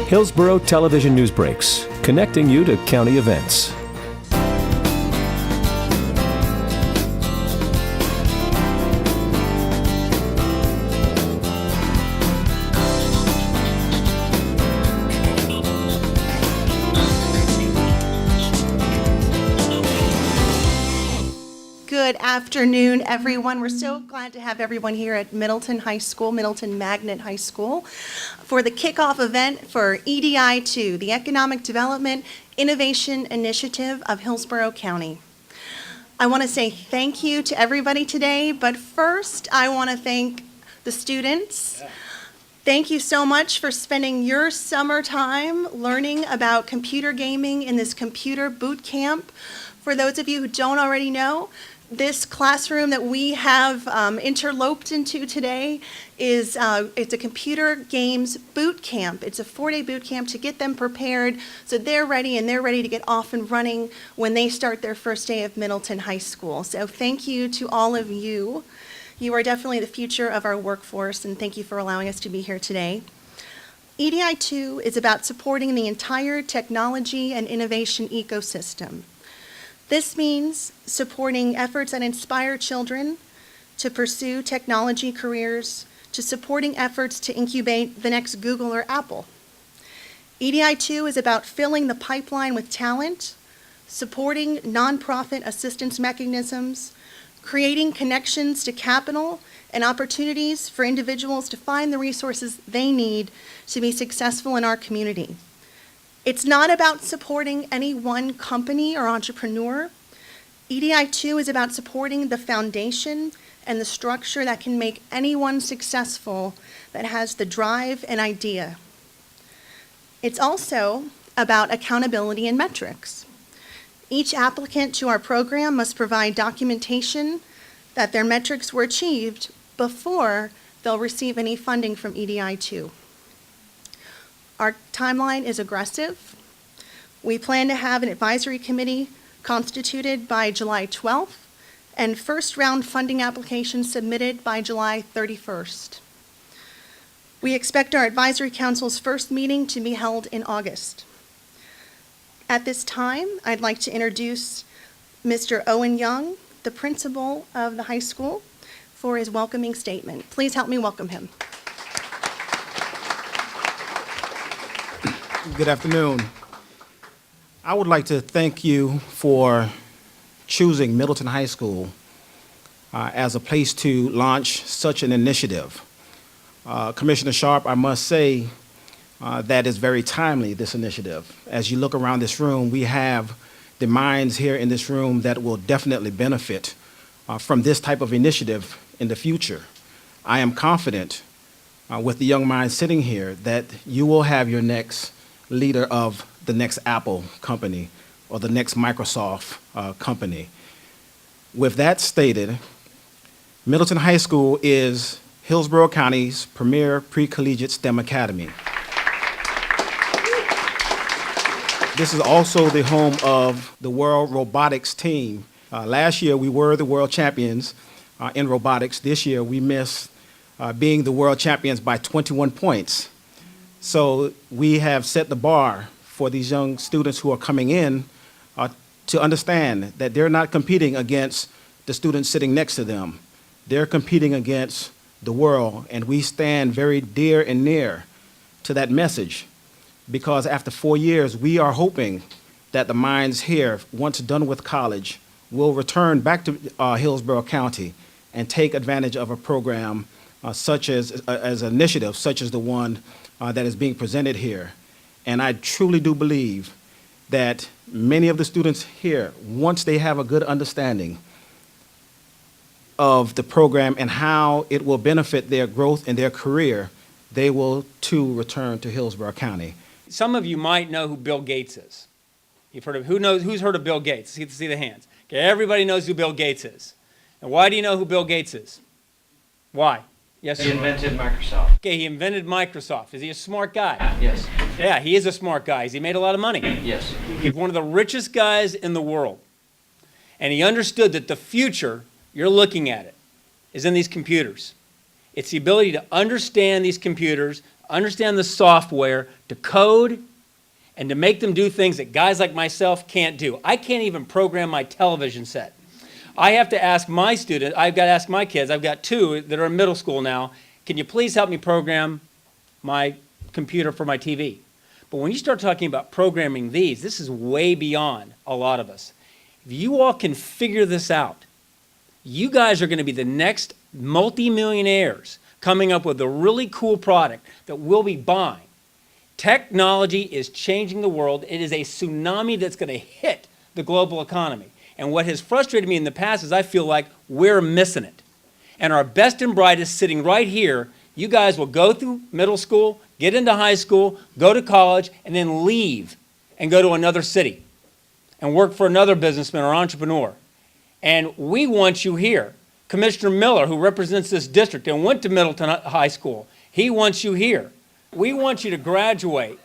Hillsborough Television News Breaks, connecting you to county events. Good afternoon, everyone. We're so glad to have everyone here at Middleton High School, Middleton Magnet High School, for the kickoff event for EDI2, the Economic Development Innovation Initiative of Hillsborough County. I want to say thank you to everybody today, but first I want to thank the students. Thank you so much for spending your summertime learning about computer gaming in this computer boot camp. For those of you who don't already know, this classroom that we have interloped into today is it's a computer games boot camp. It's a 4-day boot camp to get them prepared so they're ready to get off and running when they start their first day of Middleton High School. So thank you to all of you. You are definitely the future of our workforce, and thank you for allowing us to be here today. EDI2 is about supporting the entire technology and innovation ecosystem. This means supporting efforts that inspire children to pursue technology careers, to supporting efforts to incubate the next Google or Apple. EDI2 is about filling the pipeline with talent, supporting nonprofit assistance mechanisms, creating connections to capital and opportunities for individuals to find the resources they need to be successful in our community. It's not about supporting any one company or entrepreneur. EDI2 is about supporting the foundation and the structure that can make anyone successful that has the drive and idea. It's also about accountability and metrics. Each applicant to our program must provide documentation that their metrics were achieved before they'll receive any funding from EDI2. Our timeline is aggressive. We plan to have an advisory committee constituted by July 12th and first round funding applications submitted by July 31st. We expect our advisory council's first meeting to be held in August. At this time, I'd like to introduce Mr. Owen Young, the principal of the high school, for his welcoming statement. Please help me welcome him. Good afternoon. I would like to thank you for choosing Middleton High School as a place to launch such an initiative. Commissioner Sharp, I must say that is very timely, this initiative. As you look around this room, we have the minds here in this room that will definitely benefit from this type of initiative in the future. I am confident with the young minds sitting here that you will have your next leader of the next Apple company or the next Microsoft company. With that stated, Middleton High School is Hillsborough County's premier pre-collegiate STEM academy. This is also the home of the World Robotics team. Last year we were the world champions in robotics. This year we missed being the world champions by 21 points. So we have set the bar for these young students who are coming in to understand that they're not competing against the students sitting next to them. They're competing against the world, and we stand very dear and near to that message because after 4 years, we are hoping that the minds here, once done with college, will return back to Hillsborough County and take advantage of a program such as an initiative such as the one that is being presented here. And I truly do believe that many of the students here, once they have a good understanding of the program and how it will benefit their growth in their career, they will too return to Hillsborough County. Some of you might know who Bill Gates is. You've heard of who's heard of Bill Gates? See the hands. Okay, everybody knows who Bill Gates is. And why do you know who Bill Gates is? Why? Yes, he invented Microsoft. Okay, he invented Microsoft. Is he a smart guy? Yes. Yeah, he is a smart guy. Has he made a lot of money? Yes. He's one of the richest guys in the world. And he understood that the future, you're looking at it, is in these computers. It's the ability to understand these computers, understand the software to code and to make them do things that guys like myself can't do. I can't even program my television set. I have to ask my students, I've got to ask my kids, I've got 2 that are in middle school now, can you please help me program my computer for my TV? But when you start talking about programming these, this is way beyond a lot of us. If you all can figure this out, you guys are going to be the next multimillionaires coming up with a really cool product that we'll be buying. Technology is changing the world. It is a tsunami that's going to hit the global economy. And what has frustrated me in the past is I feel like we're missing it. And our best and brightest sitting right here, you guys will go through middle school, get into high school, go to college, and then leave and go to another city and work for another businessman or entrepreneur. And we want you here. Commissioner Miller, who represents this district and went to Middleton High School, he wants you here. We want you to graduate,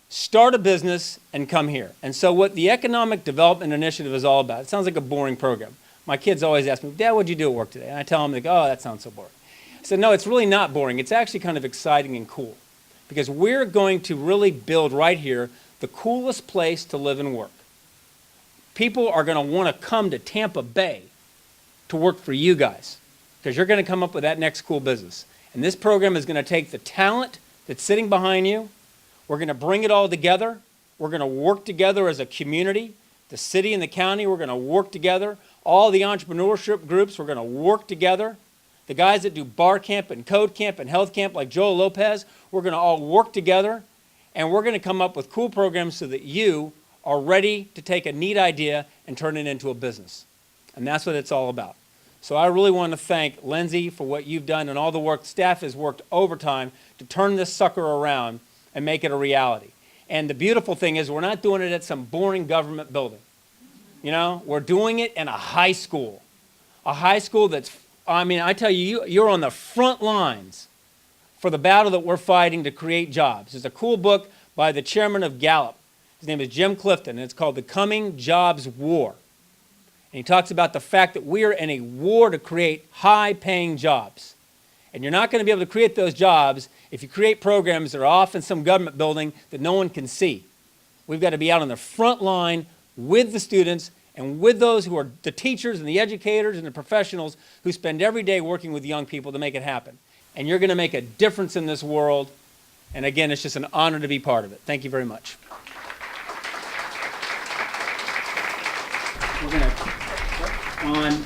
start a business, and come here. And so what the Economic Development Initiative is all about, it sounds like a boring program. My kids always ask me, Dad, what'd you do at work today? And I tell them, they go, oh, that sounds so boring. I said, no, it's really not boring. It's actually kind of exciting and cool because we're going to really build right here the coolest place to live and work. People are going to want to come to Tampa Bay to work for you guys because you're going to come up with that next cool business. And this program is going to take the talent that's sitting behind you. We're going to bring it all together. We're going to work together as a community. The city and the county, we're going to work together. All the entrepreneurship groups, we're going to work together. The guys that do bar camp and code camp and health camp like Joel Lopez, we're going to all work together. And we're going to come up with cool programs so that you are ready to take a neat idea and turn it into a business. And that's what it's all about. So I really want to thank Lindsay for what you've done and all the work. Staff has worked overtime to turn this sucker around and make it a reality. And the beautiful thing is we're not doing it at some boring government building. You know, we're doing it in a high school. A high school that's, I mean, I tell you, you're on the front lines for the battle that we're fighting to create jobs. There's a cool book by the chairman of Gallup. His name is Jim Clifton, and it's called The Coming Jobs War. And he talks about the fact that we are in a war to create high-paying jobs. And you're not going to be able to create those jobs if you create programs that are off in some government building that no one can see. We've got to be out on the front line with the students and with those who are the teachers and the educators and the professionals who spend every day working with young people to make it happen. And you're going to make a difference in this world. And again, it's just an honor to be part of it. Thank you very much. We're going to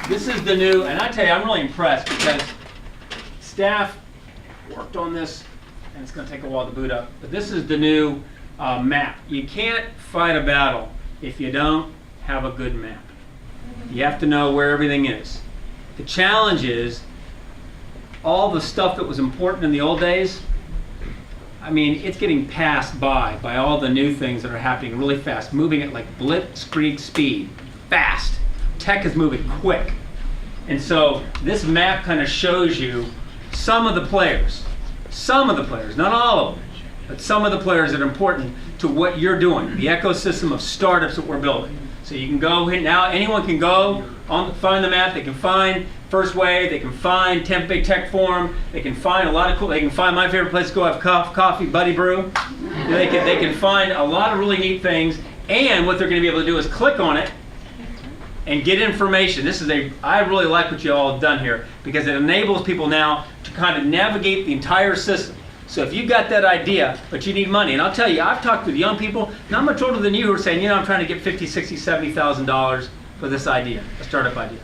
this is the new, and I tell you, I'm really impressed because staff worked on this, and it's going to take a while to boot up, but this is the new map. You can't fight a battle if you don't have a good map. You have to know where everything is. The challenge is all the stuff that was important in the old days, I mean, it's getting passed by all the new things that are happening really fast, moving at like blitzkrieg speed, fast. Tech is moving quick. And so this map kind of shows you some of the players, not all of them, but some of the players that are important to what you're doing, the ecosystem of startups that we're building. So you can go now, anyone can go find the map, they can find First Wave, they can find Tempe Tech Forum, they can find a lot of cool, they can find my favorite place to go have coffee, Buddy Brew. They can find a lot of really neat things, and what they're going to be able to do is click on it and get information. I really like what you all have done here because it enables people now to kind of navigate the entire system. So if you've got that idea, but you need money, and I'll tell you, I've talked with young people, not much older than you, who are saying, you know, I'm trying to get $50,000, $60,000, $70,000 for this idea, a startup idea.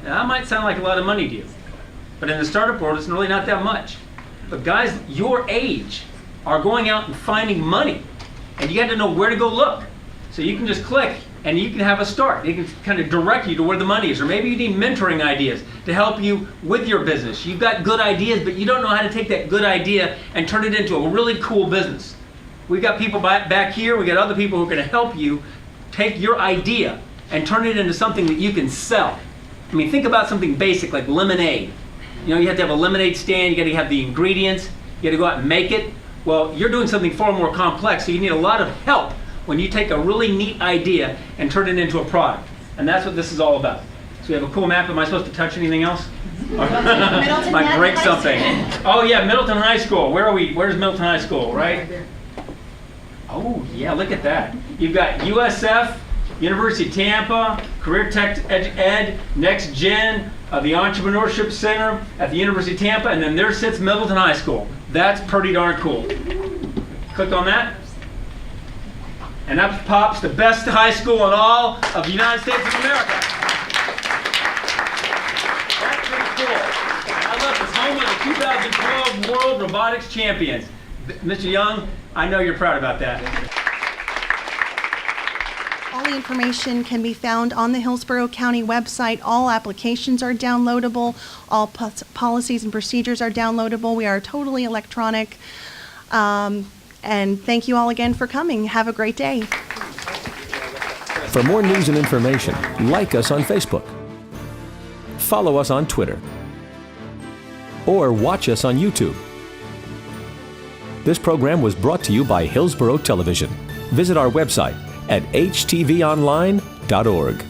Now, that might sound like a lot of money to you, but in the startup world, it's really not that much. But guys your age are going out and finding money, and you got to know where to go look. So you can just click, and you can have a start. They can kind of direct you to where the money is. Or maybe you need mentoring ideas to help you with your business. You've got good ideas, but you don't know how to take that good idea and turn it into a really cool business. We've got people back here. We've got other people who are going to help you take your idea and turn it into something that you can sell. I mean, think about something basic like lemonade. You know, you have to have a lemonade stand. You got to have the ingredients. You got to go out and make it. Well, you're doing something far more complex, so you need a lot of help when you take a really neat idea and turn it into a product. And that's what this is all about. So we have a cool map. Am I supposed to touch anything else? Middleton Might break High something. Oh, yeah, Middleton High School. Where are we? Where's Middleton High School, right? Oh, yeah, look at that. You've got USF, University of Tampa, Career Tech Ed, Next Gen, the Entrepreneurship Center at the University of Tampa, and then there sits Middleton High School. That's pretty darn cool. Click on that. And up pops the best high school in all of the United States of America. That's pretty cool. I love this. Home of the 2012 World Robotics Champions. Mr. Young, I know you're proud about that. All the information can be found on the Hillsborough County website. All applications are downloadable. All policies and procedures are downloadable. We are totally electronic. And thank you all again for coming. Have a great day. For more news and information, like us on Facebook, follow us on Twitter, or watch us on YouTube. This program was brought to you by Hillsborough Television. Visit our website at htvonline.org.